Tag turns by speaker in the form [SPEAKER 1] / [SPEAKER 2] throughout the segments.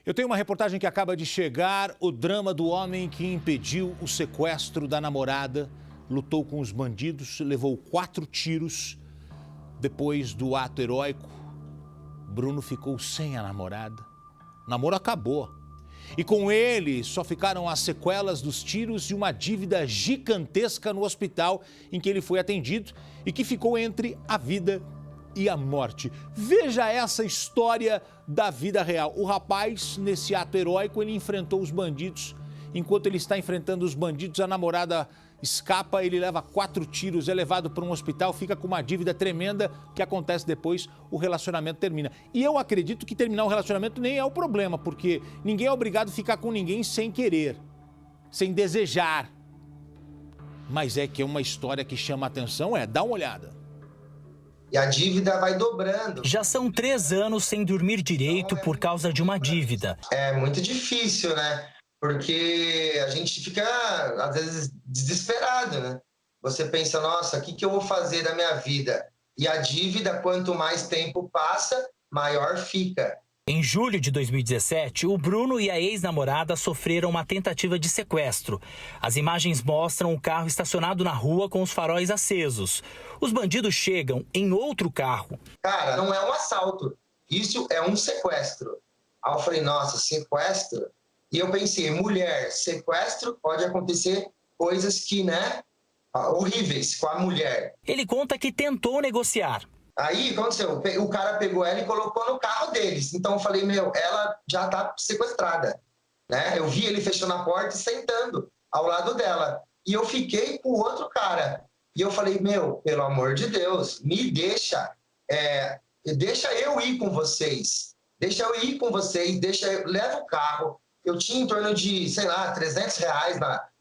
[SPEAKER 1] Eu tenho uma reportagem que acaba de chegar, o drama do homem que impediu o sequestro da namorada, lutou com os bandidos, levou 4 tiros. Depois do ato heróico, Bruno ficou sem a namorada. O namoro acabou. E com ele só ficaram as sequelas dos tiros e uma dívida gigantesca no hospital em que ele foi atendido e que ficou entre a vida e a morte. Veja essa história da vida real. O rapaz, nesse ato heróico, ele enfrentou os bandidos. Enquanto ele está enfrentando os bandidos, a namorada escapa, ele leva 4 tiros, é levado para um hospital, fica com uma dívida tremenda. O que acontece depois? O relacionamento termina. E eu acredito que terminar o relacionamento nem é o problema, porque ninguém é obrigado a ficar com ninguém sem querer, sem desejar. Mas é que é uma história que chama a atenção, dá uma olhada.
[SPEAKER 2] E a dívida vai dobrando.
[SPEAKER 3] Já são 3 anos sem dormir direito por causa de uma dívida.
[SPEAKER 2] É muito difícil, né? Porque a gente fica, às vezes, desesperado, né? Você pensa, nossa, o que eu vou fazer da minha vida? E a dívida, quanto mais tempo passa, maior fica.
[SPEAKER 3] Em julho de 2017, o Bruno e a ex-namorada sofreram uma tentativa de sequestro. As imagens mostram o carro estacionado na rua com os faróis acesos. Os bandidos chegam em outro carro.
[SPEAKER 2] Cara, não é um assalto. Isso é um sequestro. Aí eu falei, nossa, sequestro? E eu pensei, mulher, sequestro, pode acontecer coisas que, né, horríveis com a mulher.
[SPEAKER 3] Ele conta que tentou negociar.
[SPEAKER 2] Aí, o que aconteceu? O cara pegou ela e colocou no carro deles. Então eu falei, ela já tá sequestrada, né? Eu vi ele fechando a porta e sentando ao lado dela. E eu fiquei com o outro cara. E eu falei, pelo amor de Deus, me deixa, deixa eu ir com vocês. Leva o carro. Eu tinha em torno de, sei lá, R$300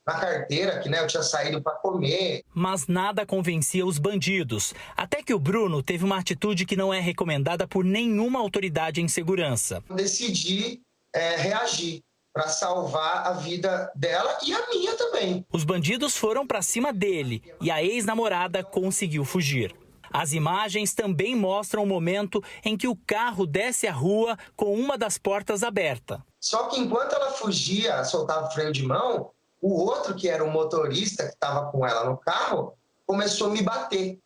[SPEAKER 2] na carteira, que, né, eu tinha saído para comer.
[SPEAKER 3] Mas nada convencia os bandidos. Até que o Bruno teve uma atitude que não é recomendada por nenhuma autoridade em segurança.
[SPEAKER 2] Decidi reagir para salvar a vida dela e a minha também.
[SPEAKER 3] Os bandidos foram para cima dele e a ex-namorada conseguiu fugir. As imagens também mostram o momento em que o carro desce a rua com uma das portas aberta.
[SPEAKER 2] Só que enquanto ela fugia, soltava o freio de mão, o outro, que era o motorista que estava com ela no carro, começou a me bater.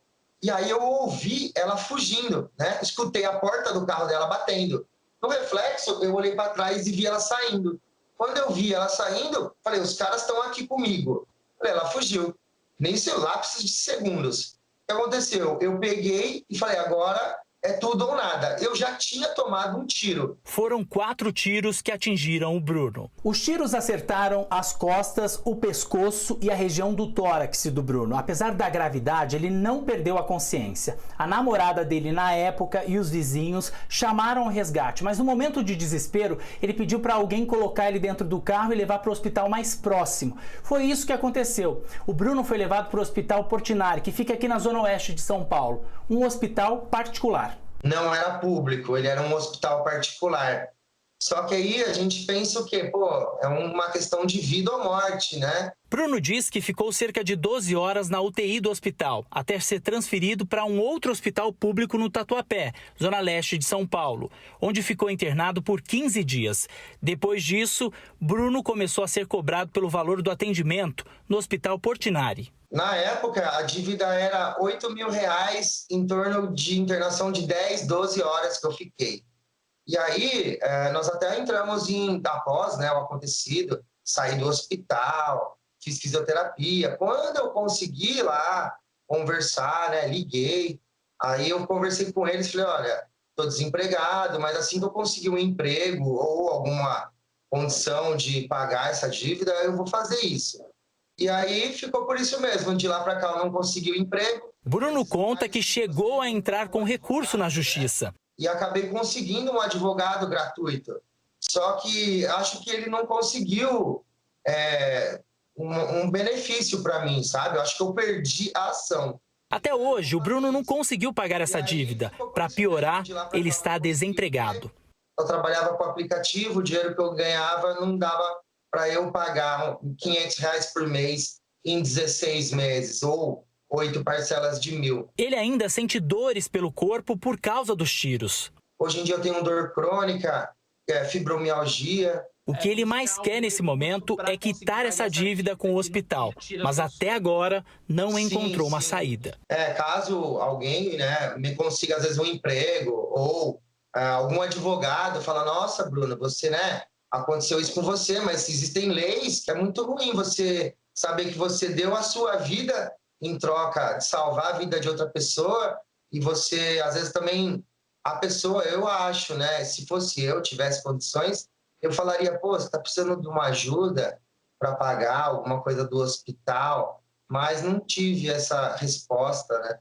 [SPEAKER 2] E aí eu ouvi ela fugindo, né? Escutei a porta do carro dela batendo. No reflexo, eu olhei para trás e vi ela saindo. Quando eu vi ela saindo, falei, os caras estão aqui comigo. Falei, ela fugiu. Nem sei, lápis de segundos. O que aconteceu? Eu peguei e falei, agora é tudo ou nada. Eu já tinha tomado um tiro.
[SPEAKER 3] Foram 4 tiros que atingiram o Bruno. Os tiros acertaram as costas, o pescoço e a região do tórax do Bruno. Apesar da gravidade, ele não perdeu a consciência. A namorada dele na época e os vizinhos chamaram o resgate, mas no momento de desespero, ele pediu para alguém colocar ele dentro do carro e levar para o hospital mais próximo. Foi isso que aconteceu. O Bruno foi levado para o Hospital Portinari, que fica aqui na zona oeste de São Paulo, um hospital particular.
[SPEAKER 2] Não era público, ele era um hospital particular. Só que aí a gente pensa o quê? É uma questão de vida ou morte, né?
[SPEAKER 3] Bruno diz que ficou cerca de 12 horas na UTI do hospital, até ser transferido para um outro hospital público no Tatuapé, zona leste de São Paulo, onde ficou internado por 15 dias. Depois disso, Bruno começou a ser cobrado pelo valor do atendimento no Hospital Portinari.
[SPEAKER 2] Na época, a dívida era R$8.000, em torno de internação de 10, 12 horas que eu fiquei. E aí, nós até entramos após, né, o acontecido, saí do hospital, fiz fisioterapia. Quando eu consegui ir lá conversar, né, liguei, aí eu conversei com eles, falei, olha, estou desempregado, mas assim que eu conseguir um emprego ou alguma condição de pagar essa dívida, eu vou fazer isso. E aí ficou por isso mesmo, de lá para cá eu não consegui o emprego.
[SPEAKER 3] Bruno conta que chegou a entrar com recurso na justiça.
[SPEAKER 2] E acabei conseguindo um advogado gratuito. Só que acho que ele não conseguiu um benefício para mim, sabe? Eu acho que eu perdi a ação.
[SPEAKER 3] Até hoje, o Bruno não conseguiu pagar essa dívida. Para piorar, ele está desempregado.
[SPEAKER 2] Eu trabalhava com aplicativo, o dinheiro que eu ganhava não dava para eu pagar R$500 por mês em 16 meses, ou 8 parcelas de 1.000.
[SPEAKER 3] Ele ainda sente dores pelo corpo por causa dos tiros.
[SPEAKER 2] Hoje em dia eu tenho dor crônica fibromialgia.
[SPEAKER 3] O que ele mais quer nesse momento é quitar essa dívida com o hospital, mas até agora não encontrou uma saída.
[SPEAKER 2] Caso alguém, né, me consiga, às vezes, um emprego ou algum advogado fala, nossa, Bruno, você, né, aconteceu isso com você, mas existem leis que é muito ruim você saber que você deu a sua vida em troca de salvar a vida de outra pessoa e você, às vezes, também, a pessoa, eu acho, né, se fosse eu, tivesse condições, eu falaria, pô, você está precisando de uma ajuda para pagar alguma coisa do hospital, mas não tive essa resposta, né?